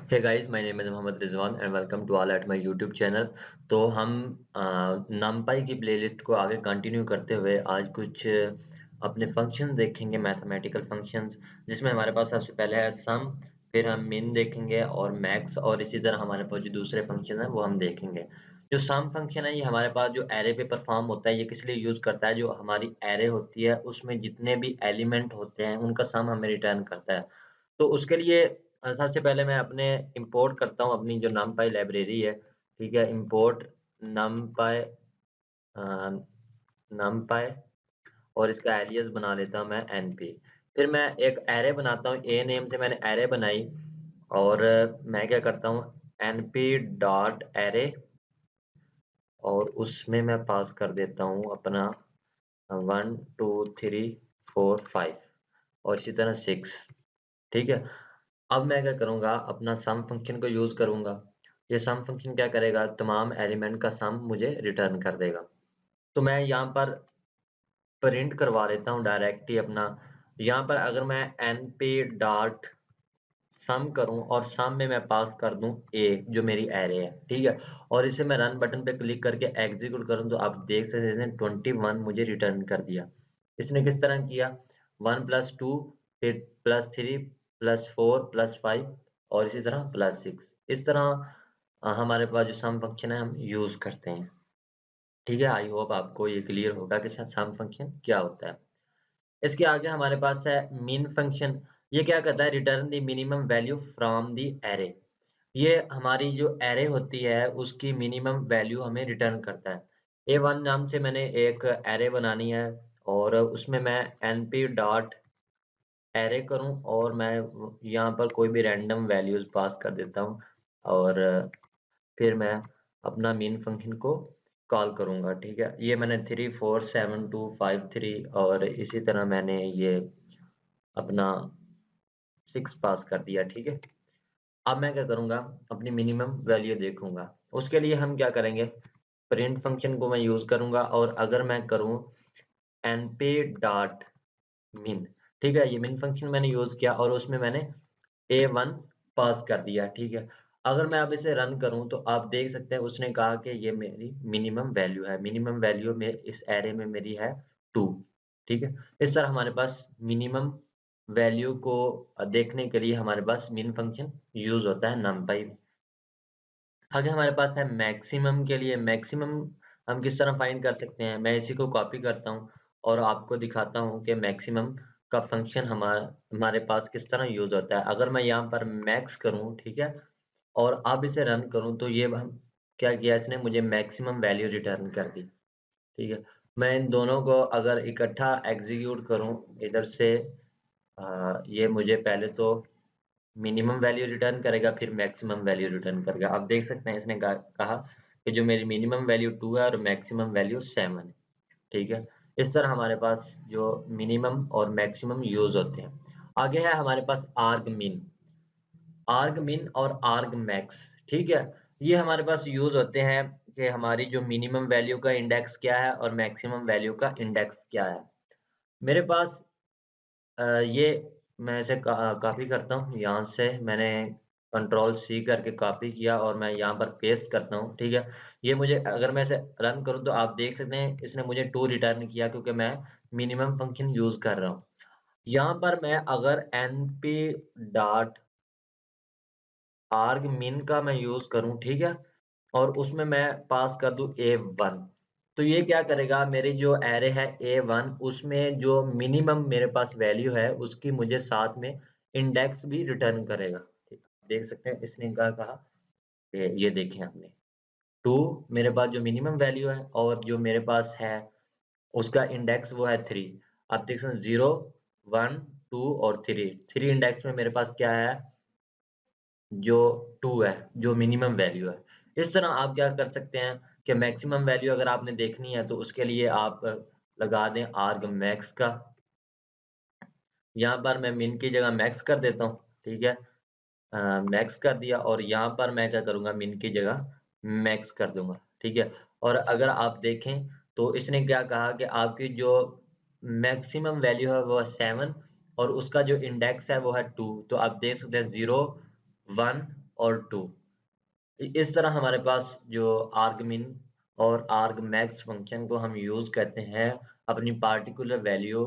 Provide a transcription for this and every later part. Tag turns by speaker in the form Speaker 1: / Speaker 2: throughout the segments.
Speaker 1: Hey guys, my name is Mohammad Rizwan and welcome to all at my YouTube channel. तो हम नमपाई की playlist को आगे कंटिन्यू करते हुए आज कुछ अपने फंक्शन देखेंगे, मैथमेटिकल फंक्शंस, जिसमें हमारे पास सबसे पहले है सम, फिर हम मिन देखेंगे और मैक्स, और इसी तरह हमारे पास जो दूसरे फंक्शन हैं वो हम देखेंगे। जो सम फंक्शन है ये हमारे पास जो एरे पे परफॉर्म होता है, ये किस लिए यूज़ करता है, जो हमारी एरे होती है उसमें जितने भी एलिमेंट होते हैं उनका सम हमें रिटर्न करता है। तो उसके लिए सबसे पहले मैं अपने इंपोर्ट करता हूँ अपनी जो numpy लाइब्रेरी है, ठीक है? इंपोर्ट numpy अ, numpy और इसका एलियास बना लेता हूँ मैं np। फिर मैं एक एरे बनाता हूँ, a नेम से मैंने एरे बनाई और मैं क्या करता हूँ np डॉट एरे और उसमें मैं पास कर देता हूँ अपना 1 2 3 4 5 और इसी तरह 6, ठीक है? अब मैं क्या करूँगा, अपना सम फंक्शन को यूज़ करूँगा। ये सम फंक्शन क्या करेगा, तमाम एलिमेंट का सम मुझे रिटर्न कर देगा। तो मैं यहाँ पर प्रिंट करवा लेता हूँ डायरेक्ट ही अपना। यहाँ पर अगर मैं np डॉट सम करूँ और सम में मैं पास कर दूँ a, जो मेरी एरे है, ठीक है? और इसे मैं रन बटन पे क्लिक करके एग्जीक्यूट करूँ तो आप देख सकते हैं इसने 21 मुझे रिटर्न कर दिया। इसने किस तरह किया, 1 प्लस 2 फिर प्लस 3 प्लस 4 प्लस 5 और इसी तरह प्लस 6। इस तरह हमारे पास जो सम फंक्शन है हम यूज़ करते हैं, ठीक है? आई होप आपको ये क्लियर होगा कि सम फंक्शन क्या होता है। इसके आगे हमारे पास है min फंक्शन। ये क्या करता है, return the minimum value from the array. ये हमारी जो एरे होती है उसकी मिनिमम वैल्यू हमें रिटर्न करता है। A1 नाम से मैंने एक एरे बनानी है और उसमें मैं np डॉट एरे करूं और मैं यहाँ पर कोई भी रैंडम वैल्यूज पास कर देता हूँ और फिर मैं अपना मेन फंक्शन को कॉल करूंगा, ठीक है? ये मैंने 3 4 7 2 5 3 और इसी तरह मैंने ये अपना 6 पास कर दिया, ठीक है? अब मैं क्या करूंगा, अपनी मिनिमम वैल्यू देखूंगा। उसके लिए हम क्या करेंगे, प्रिंट फंक्शन को मैं यूज करूंगा और अगर मैं करूं np डॉट min, ठीक है? ये min फंक्शन मैंने यूज किया और उसमें मैंने a1 पास कर दिया, ठीक है? अगर मैं अब इसे रन करूं तो आप देख सकते हैं उसने कहा कि ये मेरी मिनिमम वैल्यू है। मिनिमम वैल्यू में इस एरे में मेरी है 2, ठीक है? इस तरह हमारे पास मिनिमम वैल्यू को देखने के लिए हमारे पास min फंक्शन यूज होता है numpy में। आगे हमारे पास है मैक्सिमम। के लिए मैक्सिमम हम किस तरह फाइंड कर सकते हैं, मैं इसी को कॉपी करता हूँ और आपको दिखाता हूँ कि मैक्सिमम का फंक्शन हमारे पास किस तरह यूज होता है। अगर मैं यहाँ पर मैक्स करूँ, ठीक है, और अब इसे रन करूँ तो ये हम क्या किया, इसने मुझे मैक्सिमम वैल्यू रिटर्न कर दी, ठीक है? मैं इन दोनों को अगर इकट्ठा एग्जीक्यूट करूँ इधर से, ये मुझे पहले तो मिनिमम वैल्यू रिटर्न करेगा फिर मैक्सिमम वैल्यू रिटर्न करेगा। आप देख सकते हैं इसने कहा कि जो मेरी मिनिमम वैल्यू 2 है और मैक्सिमम वैल्यू 7 है, ठीक है? इस तरह हमारे पास जो मिनिमम और मैक्सिमम यूज होते हैं। आगे है हमारे पास आर्ग मिन और आर्ग मैक्स, ठीक है? ये हमारे पास यूज होते हैं कि हमारी जो मिनिमम वैल्यू का इंडेक्स क्या है और मैक्सिमम वैल्यू का इंडेक्स क्या है। मेरे पास ये मैं इसे कॉपी करता हूँ, यहाँ से मैंने कंट्रोल सी करके कॉपी किया और मैं यहाँ पर पेस्ट करता हूँ, ठीक है? ये मुझे अगर मैं इसे रन करूँ तो आप देख सकते हैं इसने मुझे 2 रिटर्न किया क्योंकि मैं मिनिमम फंक्शन यूज कर रहा हूँ। यहाँ पर मैं अगर np डॉट आर्ग मिन का मैं यूज करूँ, ठीक है, और उसमें मैं पास कर दूं A1, तो ये क्या करेगा, मेरी जो एरे है A1 उसमें जो मिनिमम मेरे पास वैल्यू है उसकी मुझे साथ में इंडेक्स भी रिटर्न करेगा, ठीक? देख सकते हैं इसने क्या कहा कि ये देखें आपने 2 मेरे पास जो मिनिमम वैल्यू है और जो मेरे पास है उसका इंडेक्स वो है 3। आप देख सकते हैं 0 1 2 और 3 इंडेक्स में मेरे पास क्या है, जो 2 है, जो मिनिमम वैल्यू है। इस तरह आप क्या कर सकते हैं कि मैक्सिमम वैल्यू अगर आपने देखनी है तो उसके लिए आप लगा दें आर्ग मैक्स का। यहाँ पर मैं मिन की जगह मैक्स कर देता हूँ, ठीक है? मैक्स कर दिया और यहाँ पर मैं क्या करूँगा, मिन की जगह मैक्स कर दूंगा, ठीक है? और अगर आप देखें तो इसने क्या कहा कि आपकी जो मैक्सिमम वैल्यू है वो है 7 और उसका जो इंडेक्स है वो है 2। तो आप देख सकते हैं 0 1 और 2। इस तरह हमारे पास जो argmin और argmax फंक्शन को हम यूज करते हैं अपनी पार्टिकुलर वैल्यू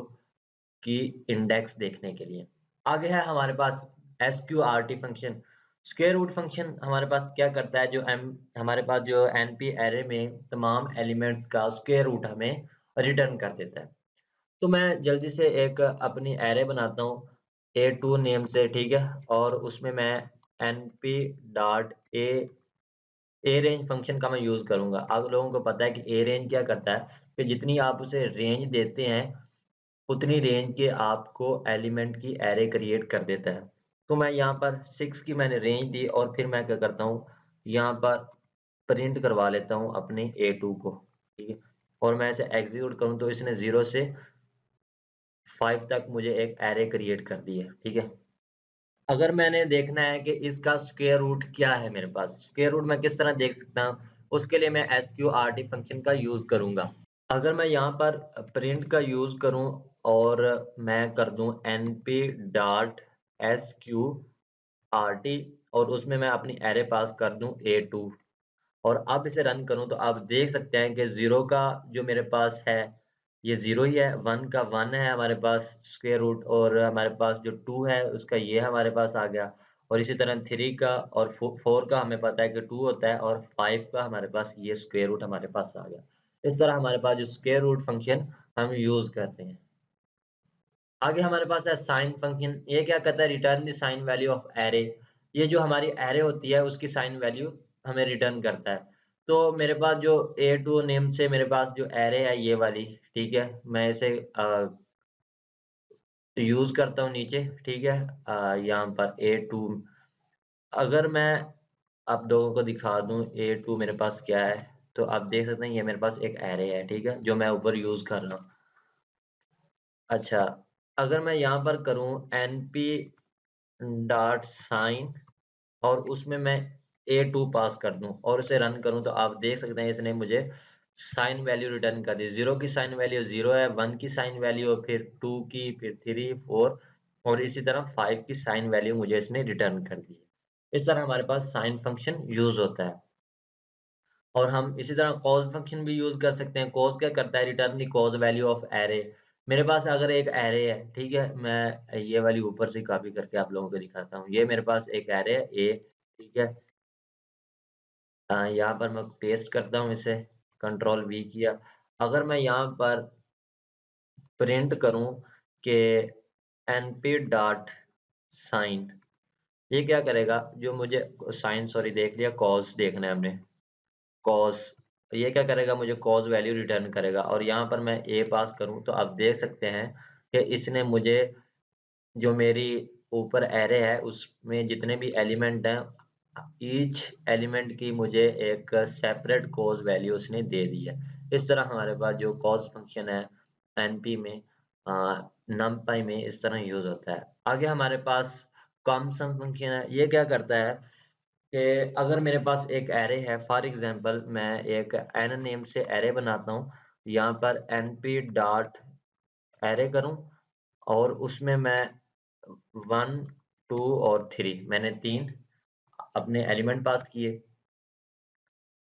Speaker 1: की इंडेक्स देखने के लिए। आगे है हमारे पास sqrt function. Square root function हमारे पास क्या करता है, जो हमारे पास जो np एरे में तमाम एलिमेंट्स का स्क्वायर रूट हमें रिटर्न कर देता है। तो मैं जल्दी से एक अपनी एरे बनाता हूँ a2 नेम से, ठीक है, और उसमें मैं np dot A range function का मैं यूज करूंगा। आप लोगों को पता है कि ए रेंज क्या करता है कि जितनी आप उसे रेंज देते हैं उतनी रेंज के आपको एलिमेंट की एरे क्रिएट कर देता है। तो मैं यहाँ पर 6 की मैंने रेंज दी और फिर मैं क्या करता हूँ, यहाँ पर प्रिंट करवा लेता हूँ अपने a2 को, ठीक है, और मैं इसे एग्जीक्यूट करूँ तो इसने 0 से 5 तक मुझे एक एरे क्रिएट कर दी है, ठीक है। अगर मैंने देखना है कि इसका स्क्वायर रूट क्या है, मेरे पास स्क्वायर रूट मैं किस तरह देख सकता हूँ, उसके लिए मैं sqrt फंक्शन का यूज करूंगा। अगर मैं यहाँ पर प्रिंट का यूज करूँ और मैं कर दूं np डॉट sqrt और उसमें मैं अपनी एरे पास कर दूं a2 और अब इसे रन करूं तो आप देख सकते हैं कि 0 का जो मेरे पास है ये 0 ही है, 1 का 1 है हमारे पास स्क्वायर रूट, और हमारे पास जो 2 है उसका ये हमारे पास आ गया, और इसी तरह 3 का और 4 का हमें पता है कि 2 होता है, और 5 का हमारे पास ये स्क्वायर रूट हमारे पास आ गया। इस तरह हमारे पास जो स्क्वायर रूट फंक्शन हम यूज करते हैं। आगे हमारे पास है साइन फंक्शन। ये क्या करता है, return the sine value of array. ये जो हमारी एरे होती है उसकी साइन वैल्यू हमें रिटर्न करता है। तो मेरे पास जो a2 नेम से मेरे पास जो एरे है ये वाली, ठीक है, मैं इसे यूज करता हूँ नीचे, ठीक है, यहाँ पर a2। अगर मैं आप लोगों को दिखा दूं a2 मेरे पास क्या है, तो आप देख सकते हैं ये मेरे पास एक एरे है, ठीक है, जो मैं ऊपर यूज कर रहा हूँ। अच्छा, अगर मैं यहाँ पर करूँ np डॉट साइन और उसमें मैं a2 पास कर दूं और उसे रन करूं तो आप देख सकते हैं इसने मुझे साइन वैल्यू रिटर्न कर दी। 0 की साइन वैल्यू 0 है, 1 की साइन वैल्यू, फिर 2 की, फिर 3, 4 और इसी तरह 5 की साइन वैल्यू मुझे इसने रिटर्न कर दी। इस तरह हमारे पास साइन फंक्शन यूज होता है। और हम इसी तरह कॉज फंक्शन भी यूज कर सकते हैं। कॉज क्या करता है, return the cause value of array. मेरे पास अगर एक एरे है, ठीक है, मैं ये वाली ऊपर से कॉपी करके आप लोगों को दिखाता हूँ। ये मेरे पास एक एरे है ए, ठीक है, यहाँ पर मैं पेस्ट करता हूँ इसे, कंट्रोल वी किया। अगर मैं यहाँ पर प्रिंट करूँ कि np डॉट साइन, ये क्या करेगा, जो मुझे साइन, सॉरी देख लिया, कॉज देखना है हमने, कॉस, ये क्या करेगा, मुझे कॉस वैल्यू रिटर्न करेगा। और यहाँ पर मैं ए पास करूँ तो आप देख सकते हैं कि इसने मुझे जो मेरी ऊपर एरे है उसमें जितने भी एलिमेंट हैं ईच एलिमेंट की मुझे एक सेपरेट कॉज वैल्यू उसने दे दी है। इस तरह हमारे पास जो कॉज फंक्शन है एनपी में, नमपाई में इस तरह यूज होता है। आगे हमारे पास कॉम सम फंक्शन है। ये क्या करता है कि अगर मेरे पास एक एरे है, फॉर एग्जांपल मैं एक एन नेम से एरे बनाता हूँ, यहाँ पर np डॉट एरे करूँ और उसमें मैं 1, 2 और 3, मैंने 3 अपने एलिमेंट पास किए।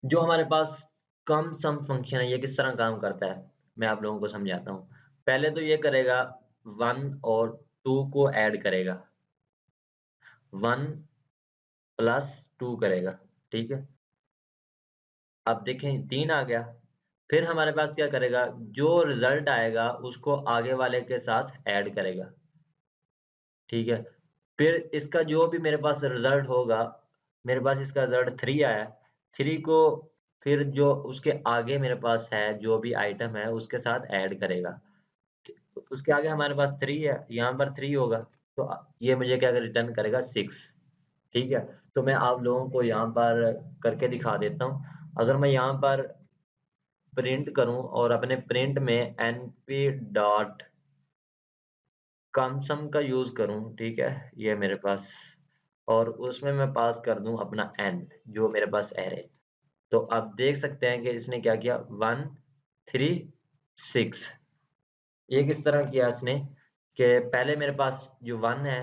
Speaker 1: जो हमारे पास कम सम फंक्शन है ये किस तरह काम करता है, मैं आप लोगों को समझाता हूँ। पहले तो ये करेगा 1 और 2 को ऐड करेगा, 1 प्लस 2 करेगा, ठीक है। अब देखें 3 आ गया। फिर हमारे पास क्या करेगा, जो रिजल्ट आएगा उसको आगे वाले के साथ ऐड करेगा, ठीक है। फिर इसका जो भी मेरे पास रिजल्ट होगा, मेरे पास इसका रिजल्ट 3 आया, 3 को फिर जो उसके आगे मेरे पास है जो भी आइटम है उसके साथ ऐड करेगा। उसके आगे हमारे पास 3 है, यहाँ पर 3 होगा, तो ये मुझे क्या रिटर्न करेगा, 6, ठीक है। तो मैं आप लोगों को यहाँ पर करके दिखा देता हूँ। अगर मैं यहाँ पर प्रिंट करूँ और अपने प्रिंट में np डॉट कम सम का यूज करूँ, ठीक है, ये मेरे पास, और उसमें मैं पास कर दूं अपना n जो मेरे पास एरे। तो आप देख सकते हैं कि इसने क्या किया, 1, 3, 6। ये किस तरह किया इसने कि पहले मेरे पास जो 1 है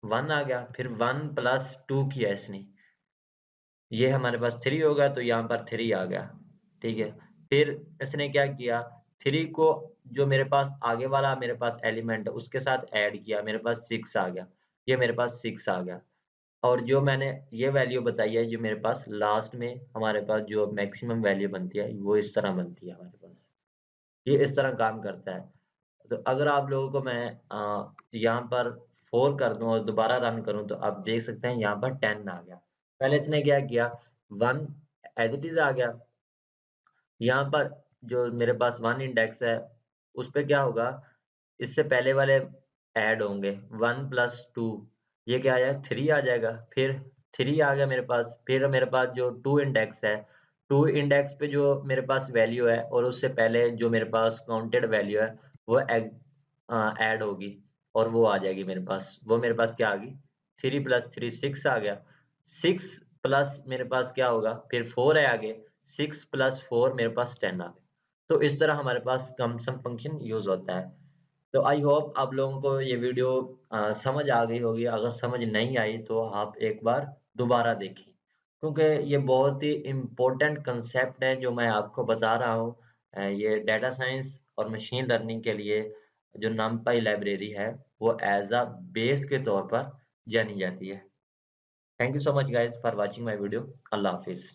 Speaker 1: 1 आ गया, फिर 1 प्लस 2 किया इसने, ये हमारे पास 3 होगा तो यहाँ पर 3 आ गया, ठीक है। फिर इसने क्या किया, 3 को जो मेरे पास आगे वाला मेरे पास एलिमेंट है उसके साथ ऐड किया, मेरे पास 6 आ गया, ये मेरे पास 6 आ गया। और जो मैंने ये वैल्यू बताई है, जो मेरे पास लास्ट में हमारे पास जो मैक्सिमम वैल्यू बनती है, वो इस तरह बनती है हमारे पास। ये इस तरह काम करता है। तो अगर आप लोगों को मैं यहाँ पर 4 कर दूँ और दोबारा रन करूँ तो आप देख सकते हैं यहाँ पर 10 आ गया। पहले इसने क्या किया, 1 एज़ इट इज़ आ गया। यहाँ पर जो मेरे पास 1 इंडेक्स है, उस पे क्या होगा, इससे पहले वाले ऐड होंगे, 1 प्लस 2 ये क्या आया 3 आ जाएगा, फिर 3 आ गया मेरे पास, फिर मेरे पास जो 2 इंडेक्स है, 2 इंडेक्स पे जो मेरे पास वैल्यू है और उससे पहले जो मेरे पास काउंटेड वैल्यू है वो ऐड होगी और वो आ जाएगी मेरे पास, वो मेरे पास क्या आ गई, 3 प्लस 3 6 आ गया, 6 प्लस मेरे पास क्या होगा, फिर 4 है आगे, 6 प्लस 4 मेरे पास 10 आ गया। तो इस तरह हमारे पास कम सम फंक्शन यूज होता है। तो आई होप आप लोगों को ये वीडियो समझ आ गई होगी। अगर समझ नहीं आई तो आप एक बार दोबारा देखें, क्योंकि ये बहुत ही इम्पोर्टेंट कंसेप्ट है जो मैं आपको बता रहा हूँ। ये डाटा साइंस और मशीन लर्निंग के लिए जो numpy लाइब्रेरी है वो एज अ बेस के तौर पर जानी जाती है। Thank you so much guys for watching my video. Allah Hafiz.